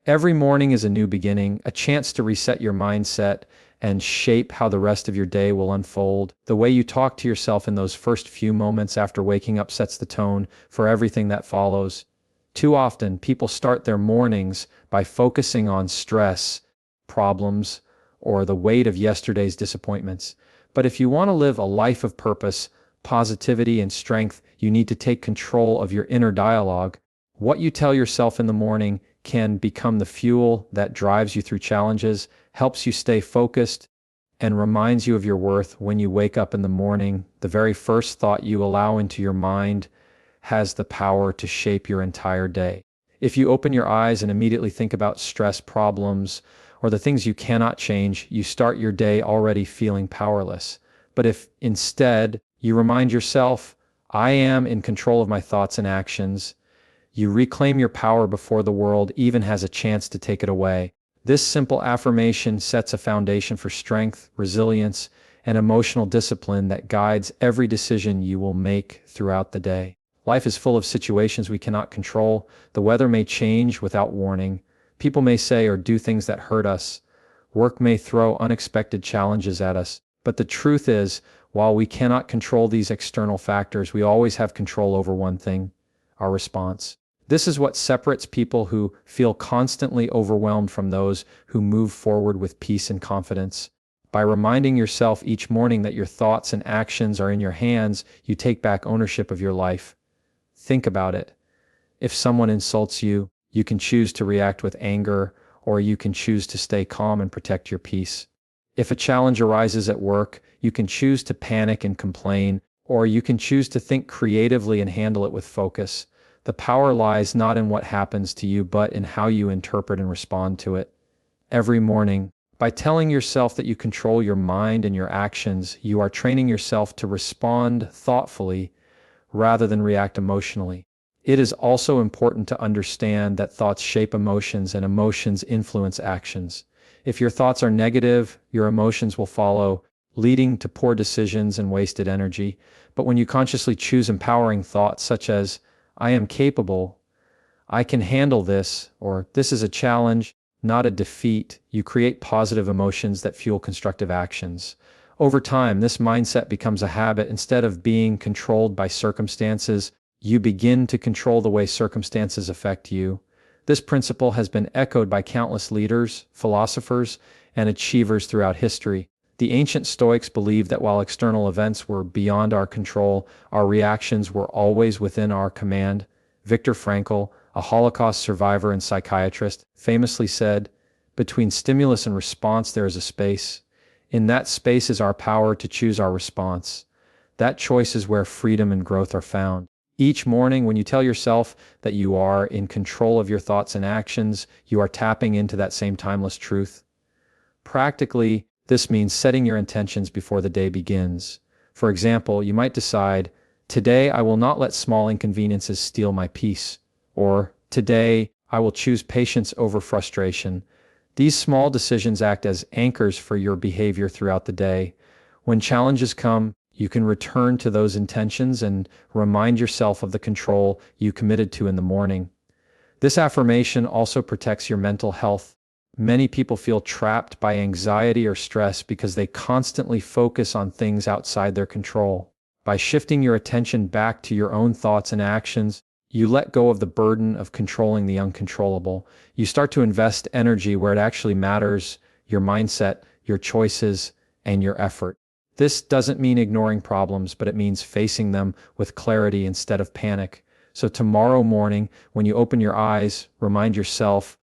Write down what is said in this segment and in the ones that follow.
Every morning is a new beginning, a chance to reset your mindset and shape how the rest of your day will unfold. The way you talk to yourself in those first few moments after waking up sets the tone for everything that follows. Too often, people start their mornings by focusing on stress, problems, or the weight of yesterday's disappointments. But if you want to live a life of purpose, positivity, and strength, you need to take control of your inner dialogue. What you tell yourself in the morning can become the fuel that drives you through challenges, helps you stay focused, and reminds you of your worth when you wake up in the morning. The very first thought you allow into your mind has the power to shape your entire day. If you open your eyes and immediately think about stress, problems, or the things you cannot change, you start your day already feeling powerless. But if instead you remind yourself, I am in control of my thoughts and actions, you reclaim your power before the world even has a chance to take it away. This simple affirmation sets a foundation for strength, resilience, and emotional discipline that guides every decision you will make throughout the day. Life is full of situations we cannot control. The weather may change without warning. People may say or do things that hurt us. Work may throw unexpected challenges at us. But the truth is, while we cannot control these external factors, we always have control over one thing: our response. This is what separates people who feel constantly overwhelmed from those who move forward with peace and confidence. By reminding yourself each morning that your thoughts and actions are in your hands, you take back ownership of your life. Think about it. If someone insults you, you can choose to react with anger, or you can choose to stay calm and protect your peace. If a challenge arises at work, you can choose to panic and complain, or you can choose to think creatively and handle it with focus. The power lies not in what happens to you, but in how you interpret and respond to it. Every morning, by telling yourself that you control your mind and your actions, you are training yourself to respond thoughtfully rather than react emotionally. It is also important to understand that thoughts shape emotions and emotions influence actions. If your thoughts are negative, your emotions will follow, leading to poor decisions and wasted energy. But when you consciously choose empowering thoughts such as, I am capable, I can handle this, or this is a challenge, not a defeat, you create positive emotions that fuel constructive actions. Over time, this mindset becomes a habit. Instead of being controlled by circumstances, you begin to control the way circumstances affect you. This principle has been echoed by countless leaders, philosophers, and achievers throughout history. The ancient Stoics believed that while external events were beyond our control, our reactions were always within our command. Viktor Frankl, a Holocaust survivor and psychiatrist, famously said, "Between stimulus and response there is a space. In that space is our power to choose our response. That choice is where freedom and growth are found." Each morning, when you tell yourself that you are in control of your thoughts and actions, you are tapping into that same timeless truth. Practically, this means setting your intentions before the day begins. For example, you might decide, today I will not let small inconveniences steal my peace. Or, today I will choose patience over frustration. These small decisions act as anchors for your behavior throughout the day. When challenges come, you can return to those intentions and remind yourself of the control you committed to in the morning. This affirmation also protects your mental health. Many people feel trapped by anxiety or stress because they constantly focus on things outside their control. By shifting your attention back to your own thoughts and actions, you let go of the burden of controlling the uncontrollable. You start to invest energy where it actually matters: your mindset, your choices, and your effort. This doesn't mean ignoring problems, but it means facing them with clarity instead of panic. So tomorrow morning, when you open your eyes, remind yourself,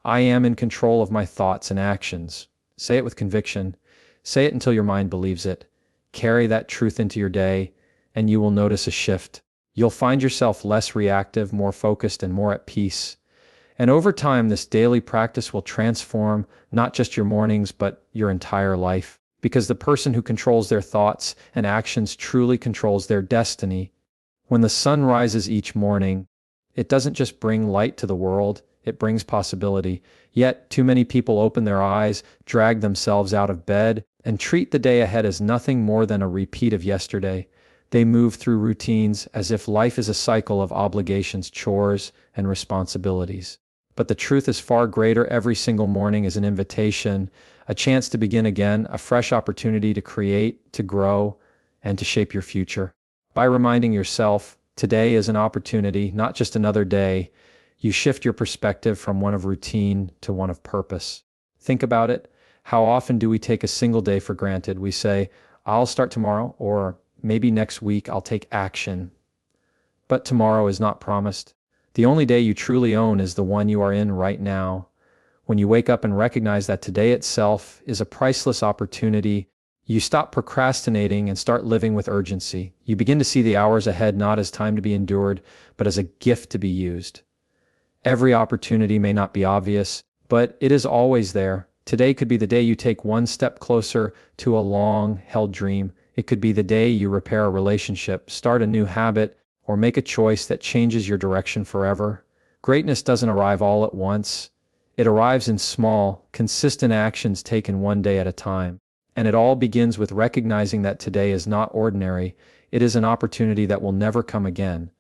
I am in control of my thoughts and actions. Say it with conviction. Say it until your mind believes it. Carry that truth into your day, and you will notice a shift. You'll find yourself less reactive, more focused, and more at peace. And over time, this daily practice will transform not just your mornings, but your entire life. Because the person who controls their thoughts and actions truly controls their destiny. When the sun rises each morning, it doesn't just bring light to the world, it brings possibility. Yet, too many people open their eyes, drag themselves out of bed, and treat the day ahead as nothing more than a repeat of yesterday. They move through routines as if life is a cycle of obligations, chores, and responsibilities. But the truth is far greater. Every single morning is an invitation, a chance to begin again, a fresh opportunity to create, to grow, and to shape your future. By reminding yourself, today is an opportunity, not just another day, you shift your perspective from one of routine to one of purpose. Think about it. How often do we take a single day for granted? We say, I'll start tomorrow, or maybe next week I'll take action. But tomorrow is not promised. The only day you truly own is the one you are in right now. When you wake up and recognize that today itself is a priceless opportunity, you stop procrastinating and start living with urgency. You begin to see the hours ahead not as time to be endured, but as a gift to be used. Every opportunity may not be obvious, but it is always there. Today could be the day you take one step closer to a long-held dream. It could be the day you repair a relationship, start a new habit, or make a choice that changes your direction forever. Greatness doesn't arrive all at once. It arrives in small, consistent actions taken one day at a time. And it all begins with recognizing that today is not ordinary. It is an opportunity that will never come again.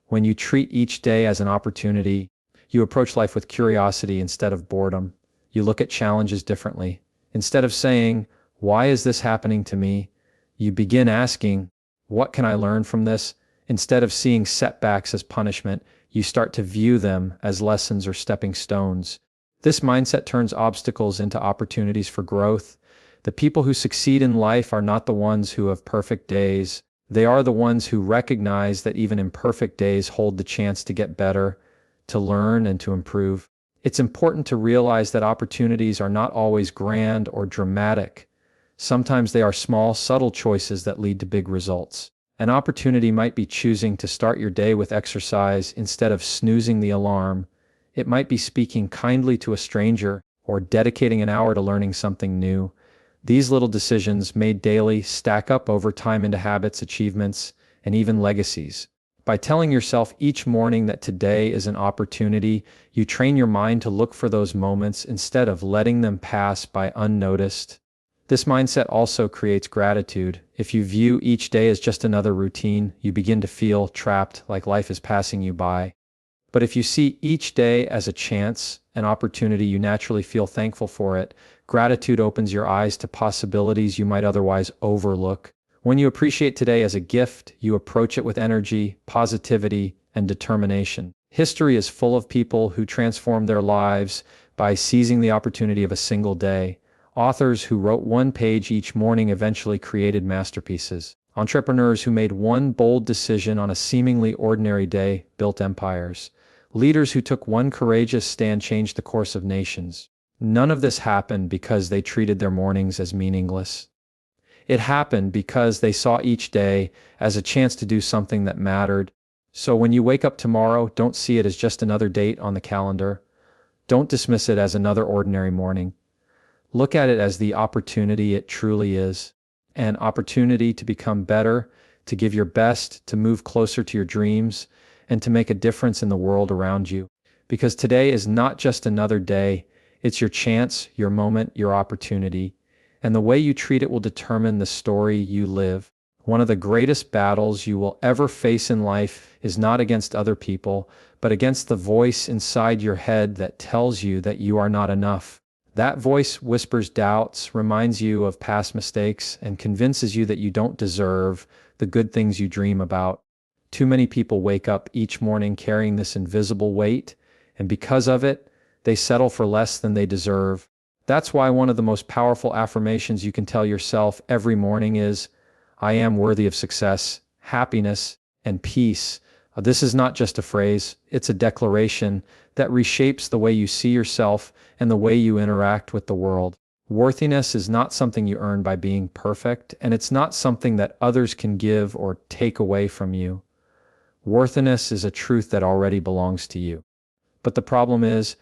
When you treat each day as an opportunity, you approach life with curiosity instead of boredom. You look at challenges differently. Instead of saying, "Why is this happening to me?" you begin asking, "What can I learn from this?" Instead of seeing setbacks as punishment, you start to view them as lessons or stepping stones. This mindset turns obstacles into opportunities for growth. The people who succeed in life are not the ones who have perfect days. They are the ones who recognize that even imperfect days hold the chance to get better, to learn, and to improve. It's important to realize that opportunities are not always grand or dramatic. Sometimes they are small, subtle choices that lead to big results. An opportunity might be choosing to start your day with exercise instead of snoozing the alarm. It might be speaking kindly to a stranger or dedicating an hour to learning something new. These little decisions made daily stack up over time into habits, achievements, and even legacies. By telling yourself each morning that today is an opportunity, you train your mind to look for those moments instead of letting them pass by unnoticed. This mindset also creates gratitude. If you view each day as just another routine, you begin to feel trapped, like life is passing you by. But if you see each day as a chance, an opportunity, you naturally feel thankful for it. Gratitude opens your eyes to possibilities you might otherwise overlook. When you appreciate today as a gift, you approach it with energy, positivity, and determination. History is full of people who transformed their lives by seizing the opportunity of a single day. Authors who wrote one page each morning eventually created masterpieces. Entrepreneurs who made one bold decision on a seemingly ordinary day built empires. Leaders who took one courageous stand changed the course of nations. None of this happened because they treated their mornings as meaningless. It happened because they saw each day as a chance to do something that mattered. So when you wake up tomorrow, don't see it as just another date on the calendar. Don't dismiss it as another ordinary morning. Look at it as the opportunity it truly is. An opportunity to become better, to give your best, to move closer to your dreams, and to make a difference in the world around you. Because today is not just another day, it's your chance, your moment, your opportunity. And the way you treat it will determine the story you live. One of the greatest battles you will ever face in life is not against other people, but against the voice inside your head that tells you that you are not enough. That voice whispers doubts, reminds you of past mistakes, and convinces you that you don't deserve the good things you dream about. Too many people wake up each morning carrying this invisible weight, and because of it, they settle for less than they deserve. That's why one of the most powerful affirmations you can tell yourself every morning is, "I am worthy of success, happiness, and peace." This is not just a phrase, it's a declaration that reshapes the way you see yourself and the way you interact with the world. Worthiness is not something you earn by being perfect, and it's not something that others can give or take away from you. Worthiness is a truth that already belongs to you. But the problem is,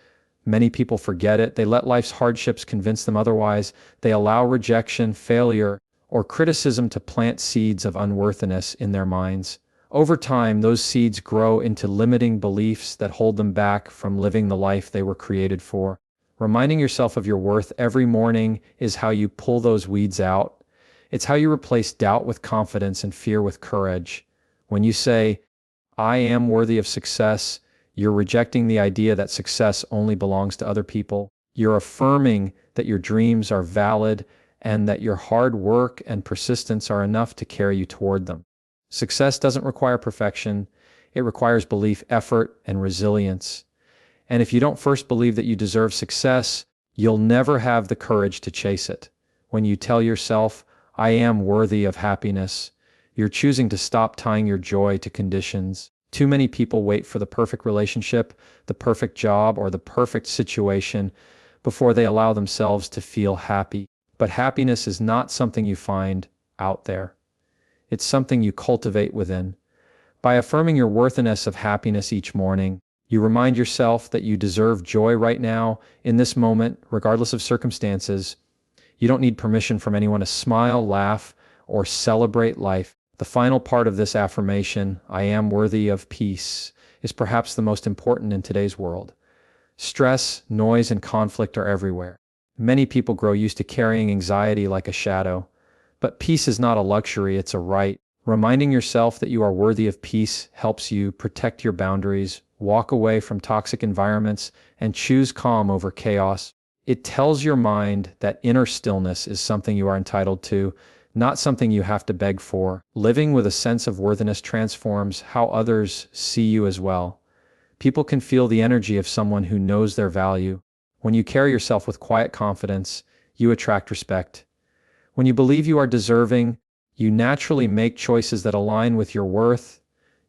many people forget it. They let life's hardships convince them otherwise. They allow rejection, failure, or criticism to plant seeds of unworthiness in their minds. Over time, those seeds grow into limiting beliefs that hold them back from living the life they were created for. Reminding yourself of your worth every morning is how you pull those weeds out. It's how you replace doubt with confidence and fear with courage. When you say, "I am worthy of success," You're rejecting the idea that success only belongs to other people. You're affirming that your dreams are valid and that your hard work and persistence are enough to carry you toward them. Success doesn't require perfection. It requires belief, effort, and resilience. And if you don't first believe that you deserve success, you'll never have the courage to chase it. When you tell yourself, I am worthy of happiness, you're choosing to stop tying your joy to conditions. Too many people wait for the perfect relationship, the perfect job, or the perfect situation before they allow themselves to feel happy. But happiness is not something you find out there. It's something you cultivate within. By affirming your worthiness of happiness each morning, you remind yourself that you deserve joy right now, in this moment, regardless of circumstances. You don't need permission from anyone to smile, laugh, or celebrate life. The final part of this affirmation, I am worthy of peace, is perhaps the most important in today's world. Stress, noise, and conflict are everywhere. Many people grow used to carrying anxiety like a shadow. But peace is not a luxury, it's a right. Reminding yourself that you are worthy of peace helps you protect your boundaries, walk away from toxic environments, and choose calm over chaos. It tells your mind that inner stillness is something you are entitled to, not something you have to beg for. Living with a sense of worthiness transforms how others see you as well. People can feel the energy of someone who knows their value. When you carry yourself with quiet confidence, you attract respect. When you believe you are deserving, you naturally make choices that align with your worth.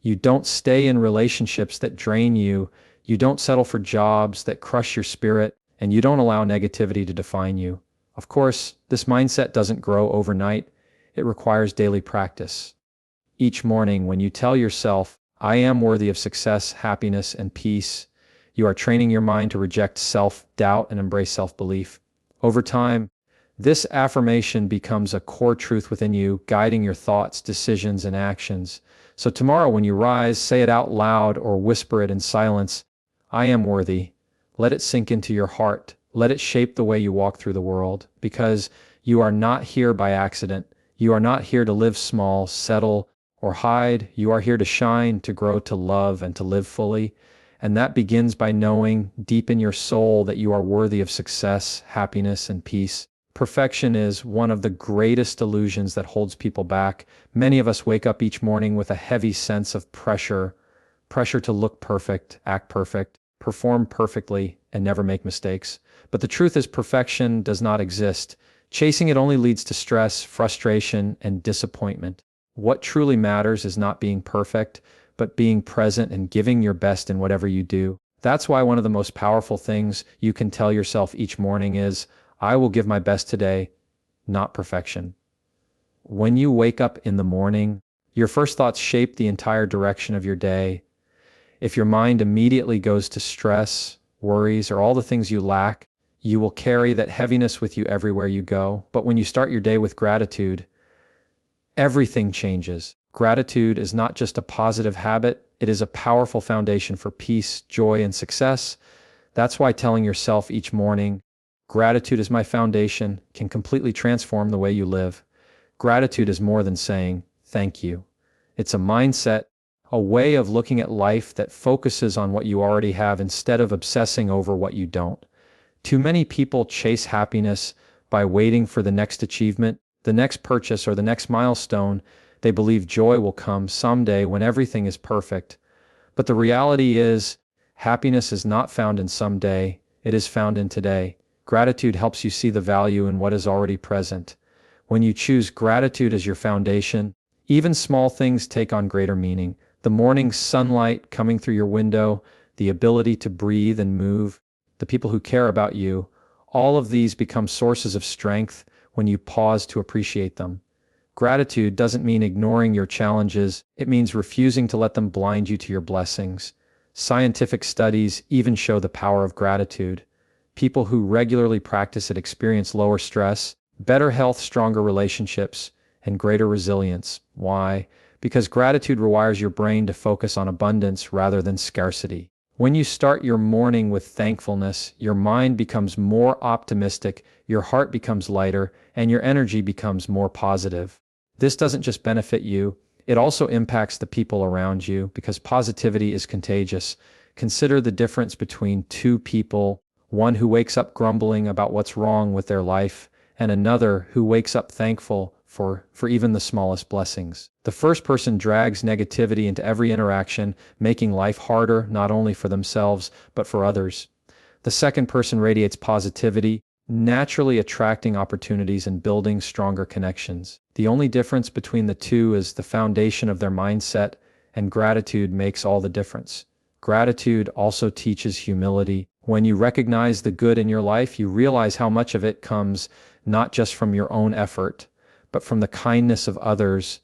You don't stay in relationships that drain you. You don't settle for jobs that crush your spirit, and you don't allow negativity to define you. Of course, this mindset doesn't grow overnight. It requires daily practice. Each morning, when you tell yourself, I am worthy of success, happiness, and peace, you are training your mind to reject self-doubt and embrace self-belief. Over time, this affirmation becomes a core truth within you, guiding your thoughts, decisions, and actions. So tomorrow when you rise, say it out loud or whisper it in silence. I am worthy. Let it sink into your heart. Let it shape the way you walk through the world, because you are not here by accident. You are not here to live small, settle, or hide. You are here to shine, to grow, to love, and to live fully. And that begins by knowing deep in your soul that you are worthy of success, happiness, and peace. Perfection is one of the greatest illusions that holds people back. Many of us wake up each morning with a heavy sense of pressure to look perfect, act perfect, perform perfectly, and never make mistakes. But the truth is, perfection does not exist. Chasing it only leads to stress, frustration, and disappointment. What truly matters is not being perfect, but being present and giving your best in whatever you do. That's why one of the most powerful things you can tell yourself each morning is, I will give my best today, not perfection. When you wake up in the morning, your first thoughts shape the entire direction of your day. If your mind immediately goes to stress, worries, or all the things you lack, you will carry that heaviness with you everywhere you go. But when you start your day with gratitude, everything changes. Gratitude is not just a positive habit, it is a powerful foundation for peace, joy, and success. That's why telling yourself each morning, gratitude is my foundation, can completely transform the way you live. Gratitude is more than saying, thank you. It's a mindset, a way of looking at life that focuses on what you already have instead of obsessing over what you don't. Too many people chase happiness by waiting for the next achievement, the next purchase, or the next milestone. They believe joy will come someday when everything is perfect. But the reality is, happiness is not found in someday, it is found in today. Gratitude helps you see the value in what is already present. When you choose gratitude as your foundation, even small things take on greater meaning. The morning sunlight coming through your window, the ability to breathe and move, the people who care about you, all of these become sources of strength when you pause to appreciate them. Gratitude doesn't mean ignoring your challenges, it means refusing to let them blind you to your blessings. Scientific studies even show the power of gratitude. People who regularly practice it experience lower stress, better health, stronger relationships, and greater resilience. Why? Because gratitude rewires your brain to focus on abundance rather than scarcity. When you start your morning with thankfulness, your mind becomes more optimistic, your heart becomes lighter, and your energy becomes more positive. This doesn't just benefit you, it also impacts the people around you because positivity is contagious. Consider the difference between two people, one who wakes up grumbling about what's wrong with their life, and another who wakes up thankful for even the smallest blessings. The first person drags negativity into every interaction, making life harder not only for themselves, but for others. The second person radiates positivity, naturally attracting opportunities and building stronger connections. The only difference between the two is the foundation of their mindset, and gratitude makes all the difference. Gratitude also teaches humility. When you recognize the good in your life, you realize how much of it comes not just from your own effort, but from the kindness of others,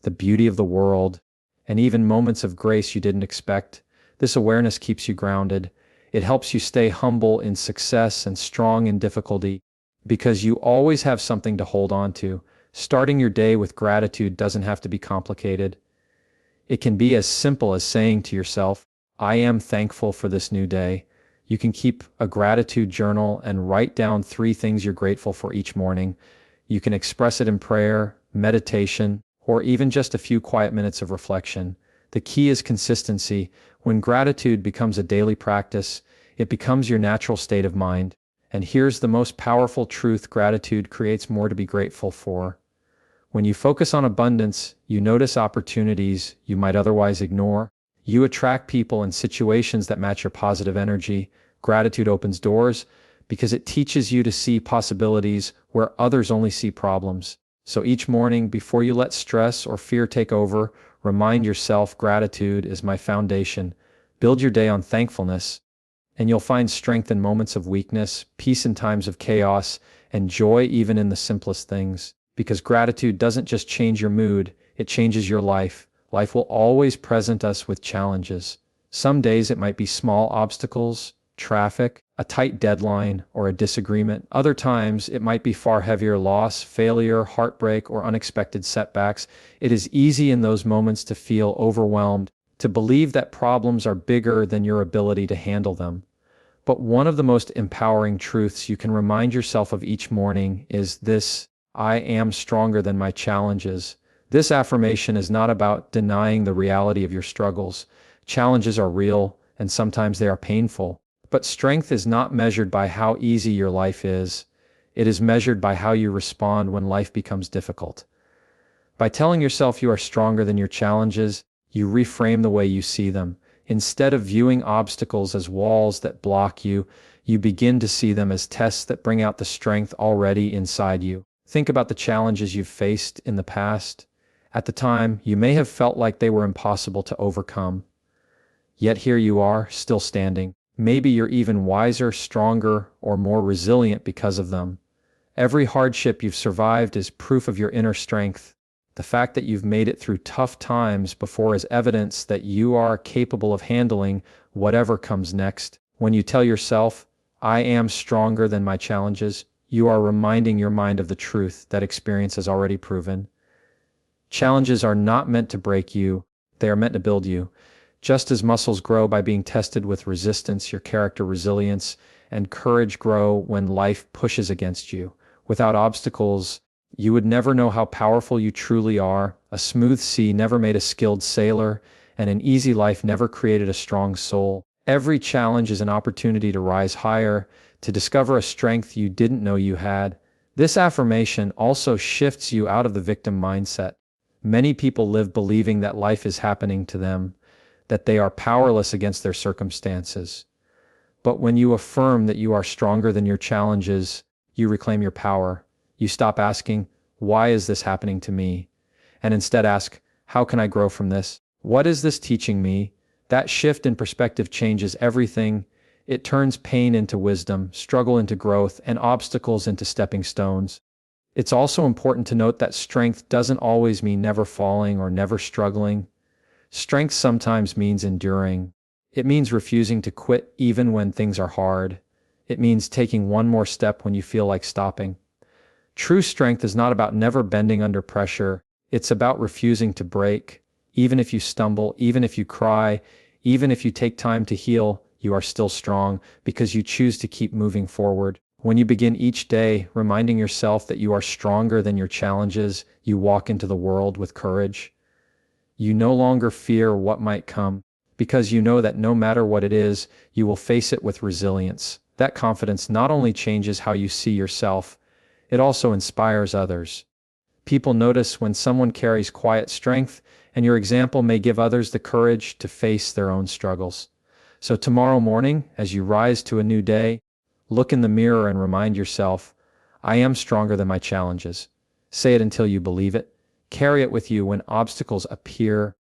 the beauty of the world, and even moments of grace you didn't expect. This awareness keeps you grounded. It helps you stay humble in success and strong in difficulty, because you always have something to hold on to. Starting your day with gratitude doesn't have to be complicated. It can be as simple as saying to yourself, I am thankful for this new day. You can keep a gratitude journal and write down 3 things you're grateful for each morning. You can express it in prayer, meditation, or even just a few quiet minutes of reflection. The key is consistency. When gratitude becomes a daily practice, it becomes your natural state of mind. And here's the most powerful truth: gratitude creates more to be grateful for. When you focus on abundance, you notice opportunities you might otherwise ignore. You attract people and situations that match your positive energy. Gratitude opens doors because it teaches you to see possibilities where others only see problems. So each morning, before you let stress or fear take over, remind yourself, gratitude is my foundation. Build your day on thankfulness, and you'll find strength in moments of weakness, peace in times of chaos, and joy even in the simplest things. Because gratitude doesn't just change your mood, it changes your life. Life will always present us with challenges. Some days it might be small obstacles, traffic, a tight deadline, or a disagreement. Other times it might be far heavier: loss, failure, heartbreak, or unexpected setbacks. It is easy in those moments to feel overwhelmed, to believe that problems are bigger than your ability to handle them. But one of the most empowering truths you can remind yourself of each morning is this: I am stronger than my challenges. This affirmation is not about denying the reality of your struggles. Challenges are real, and sometimes they are painful. But strength is not measured by how easy your life is. It is measured by how you respond when life becomes difficult. By telling yourself you are stronger than your challenges, you reframe the way you see them. Instead of viewing obstacles as walls that block you, you begin to see them as tests that bring out the strength already inside you. Think about the challenges you've faced in the past. At the time, you may have felt like they were impossible to overcome. Yet here you are, still standing. Maybe you're even wiser, stronger, or more resilient because of them. Every hardship you've survived is proof of your inner strength. The fact that you've made it through tough times before is evidence that you are capable of handling whatever comes next. When you tell yourself, I am stronger than my challenges, you are reminding your mind of the truth that experience has already proven. Challenges are not meant to break you, they are meant to build you. Just as muscles grow by being tested with resistance, your character, resilience, and courage grow when life pushes against you. Without obstacles, you would never know how powerful you truly are. A smooth sea never made a skilled sailor, and an easy life never created a strong soul. Every challenge is an opportunity to rise higher, to discover a strength you didn't know you had. This affirmation also shifts you out of the victim mindset. Many people live believing that life is happening to them, that they are powerless against their circumstances. But when you affirm that you are stronger than your challenges, you reclaim your power. You stop asking, why is this happening to me? And instead ask, how can I grow from this? What is this teaching me? That shift in perspective changes everything. It turns pain into wisdom, struggle into growth, and obstacles into stepping stones. It's also important to note that strength doesn't always mean never falling or never struggling. Strength sometimes means enduring. It means refusing to quit even when things are hard. It means taking one more step when you feel like stopping. True strength is not about never bending under pressure. It's about refusing to break. Even if you stumble, even if you cry, even if you take time to heal, you are still strong because you choose to keep moving forward. When you begin each day reminding yourself that you are stronger than your challenges, you walk into the world with courage. You no longer fear what might come because you know that no matter what it is, you will face it with resilience. That confidence not only changes how you see yourself, it also inspires others. People notice when someone carries quiet strength, and your example may give others the courage to face their own struggles. So tomorrow morning, as you rise to a new day, look in the mirror and remind yourself, I am stronger than my challenges. Say it until you believe it. Carry it with you when obstacles appear.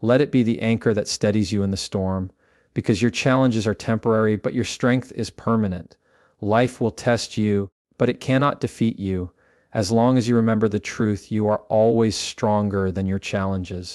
Let it be the anchor that steadies you in the storm, because your challenges are temporary, but your strength is permanent. Life will test you, but it cannot defeat you. As long as you remember the truth, you are always stronger than your challenges.